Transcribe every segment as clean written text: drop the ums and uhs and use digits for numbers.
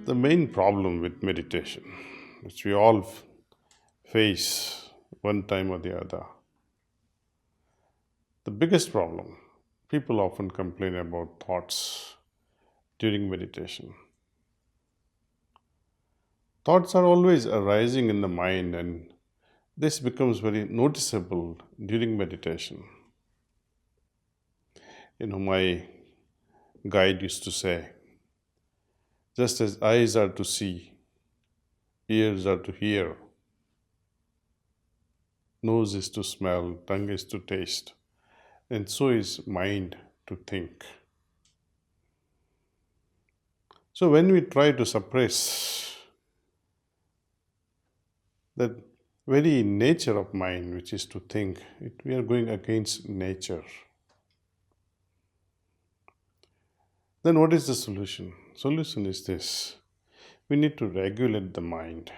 The main problem with meditation, which we all face one time or the other, the biggest problem, people often complain about thoughts during meditation. Thoughts are always arising in the mind, and this becomes very noticeable during meditation. My guide used to say, just as eyes are to see, ears are to hear, nose is to smell, tongue is to taste, and so is mind to think. So when we try to suppress that very nature of mind, which is to think, we are going against nature. Then what is the solution? Solution is this. We need to regulate the mind.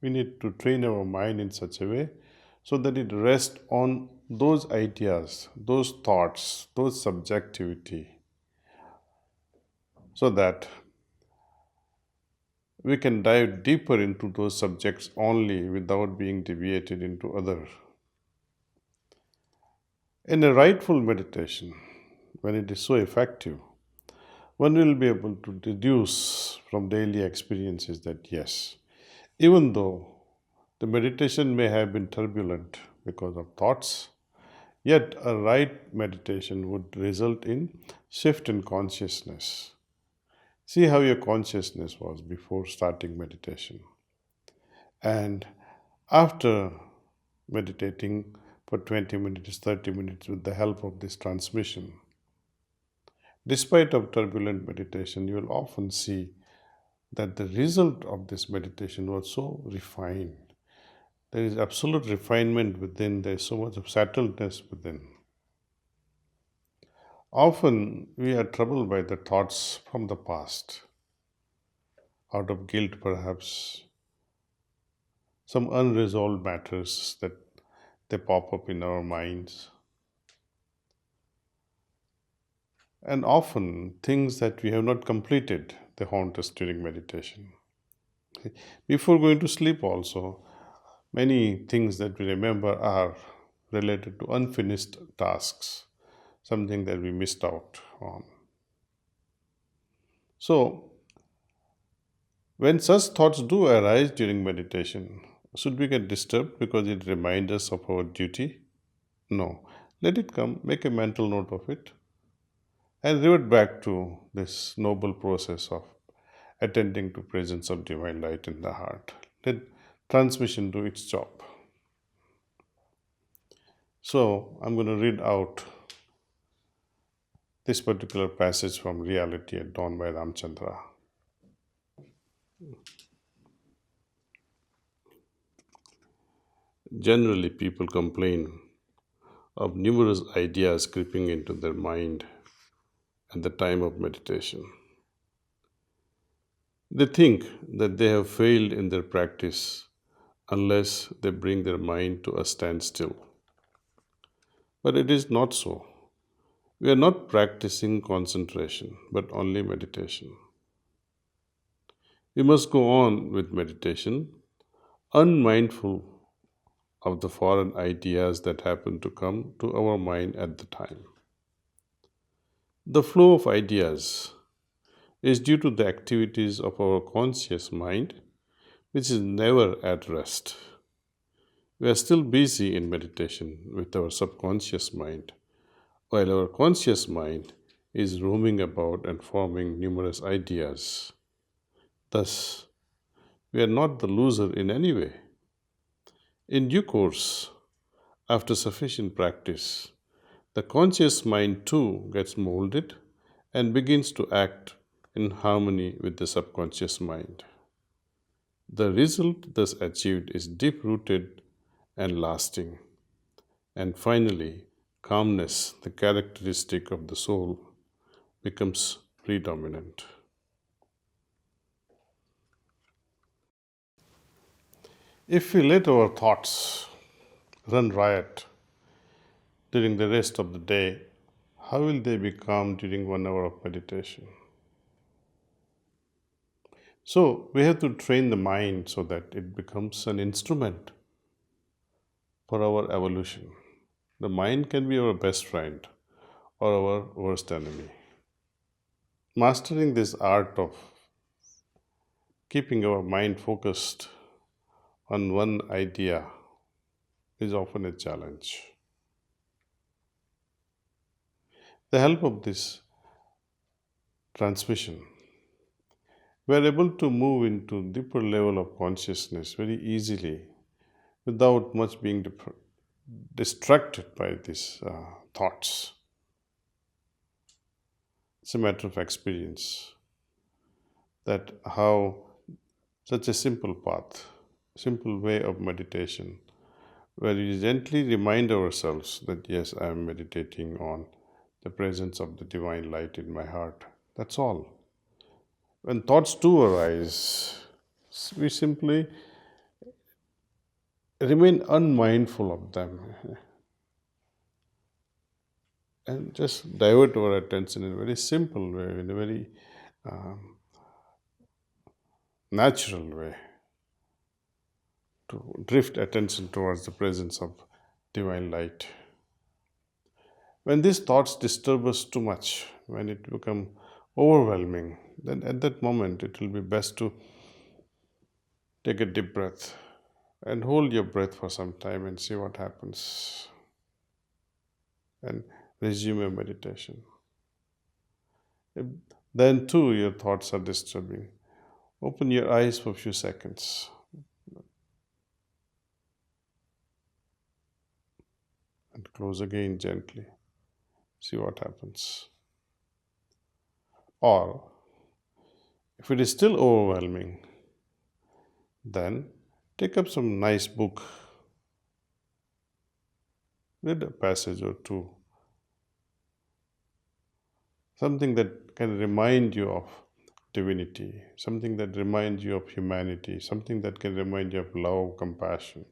We need to train our mind in such a way so that it rests on those ideas, those thoughts, those subjectivity, so that we can dive deeper into those subjects only without being deviated into other. In a rightful meditation, when it is so effective, one will be able to deduce from daily experiences that yes, even though the meditation may have been turbulent because of thoughts, yet a right meditation would result in shift in consciousness. See how your consciousness was before starting meditation. And after meditating for 20 minutes, 30 minutes with the help of this transmission, despite of turbulent meditation, you will often see that the result of this meditation was so refined. There is absolute refinement within, there is so much of settledness within. Often we are troubled by the thoughts from the past, out of guilt perhaps, some unresolved matters that they pop up in our minds. And often things that we have not completed, they haunt us during meditation. Before going to sleep also, many things that we remember are related to unfinished tasks, something that we missed out on. So, when such thoughts do arise during meditation, should we get disturbed because it reminds us of our duty? No. Let it come, make a mental note of it, and revert back to this noble process of attending to presence of divine light in the heart. Let transmission do its job. So I'm going to read out this particular passage from Reality at Dawn by Ramchandra. Generally, people complain of numerous ideas creeping into their mind at the time of meditation. They think that they have failed in their practice unless they bring their mind to a standstill. But it is not so. We are not practicing concentration, but only meditation. We must go on with meditation, unmindful of the foreign ideas that happen to come to our mind at the time. The flow of ideas is due to the activities of our conscious mind, which is never at rest. We are still busy in meditation with our subconscious mind, while our conscious mind is roaming about and forming numerous ideas. Thus, we are not the loser in any way. In due course, after sufficient practice, the conscious mind too gets molded and begins to act in harmony with the subconscious mind. The result thus achieved is deep rooted and lasting. And finally, calmness, the characteristic of the soul, becomes predominant. If we let our thoughts run riot during the rest of the day, how will they be calm during 1 hour of meditation? So we have to train the mind so that it becomes an instrument for our evolution. The mind can be our best friend or our worst enemy. Mastering this art of keeping our mind focused on one idea is often a challenge. The help of this transmission, we are able to move into deeper level of consciousness very easily without much being distracted by these thoughts. It's a matter of experience that how such a simple path, simple way of meditation, where we gently remind ourselves that yes, I am meditating on the presence of the divine light in my heart. That's all. When thoughts do arise, we simply remain unmindful of them and just divert our attention in a very simple way, in a very um, natural way, to drift attention towards the presence of divine light. When these thoughts disturb us too much, when it become overwhelming, then at that moment it will be best to take a deep breath and hold your breath for some time and see what happens and resume your meditation. If then too your thoughts are disturbing, open your eyes for a few seconds and close again gently. See what happens. Or if it is still overwhelming, then take up some nice book, read a passage or two, something that can remind you of divinity, something that reminds you of humanity, something that can remind you of love, compassion,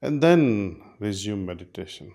and then resume meditation.